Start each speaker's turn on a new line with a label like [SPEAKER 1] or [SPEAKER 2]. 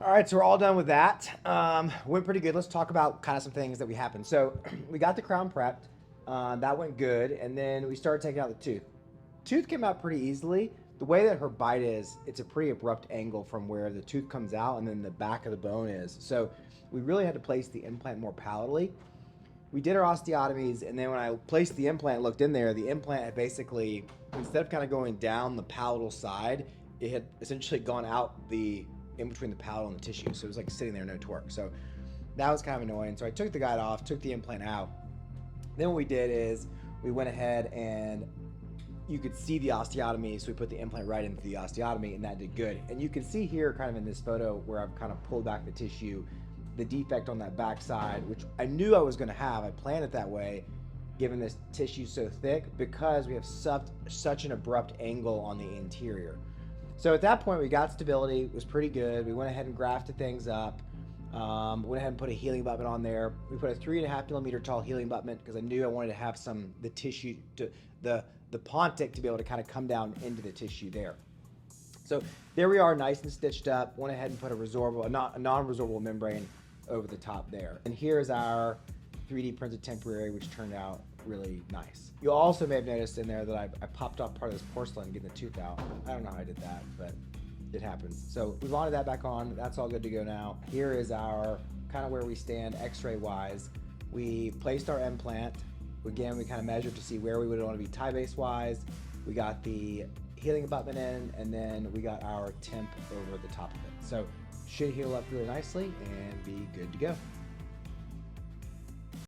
[SPEAKER 1] All right, so we're all done with that. Went pretty good. Let's talk about kind of some things that we happened. So we got the crown prepped. That went good, and then we started taking out the tooth. Tooth came out pretty easily. The way that her bite is, it's a pretty abrupt angle from where the tooth comes out and then the back of the bone is. So we really had to place the implant more palatally. We did our osteotomies, and then when I placed the implant, looked in there, the implant had basically, instead of kind of going down the palatal side, it had essentially gone out the in between the palatal and the tissue. So it was like sitting there, no torque. So that was kind of annoying. So I took the guide off, took the implant out. Then what we did is we went ahead and you could see the osteotomy. So we put the implant right into the osteotomy, and that did good. And you can see here kind of in this photo where I've kind of pulled back the tissue, the defect on that back side, which I knew I was going to have. I planned it that way, given this tissue so thick, because we have such an abrupt angle on the interior. So at that point, we got stability. It was pretty good. We went ahead and grafted things up. Went ahead and put a healing abutment on there. We put a 3.5 millimeter tall healing abutment because I knew I wanted to have the tissue, the pontic to be able to kind of come down into the tissue there. So there we are, nice and stitched up. Went ahead and put a non-resorbable membrane over the top there. And here's our 3D printed temporary, which turned out really nice. You also may have noticed in there that I popped off part of this porcelain getting the tooth out. I don't know how I did that, but it happens. So we mounted that back on. That's all good to go now. Here is our kind of where we stand x-ray wise. We placed our implant. Again, we kind of measured to see where we would want to be tie base wise. We got the healing abutment in, and then we got our temp over the top of it. So should heal up really nicely and be good to go.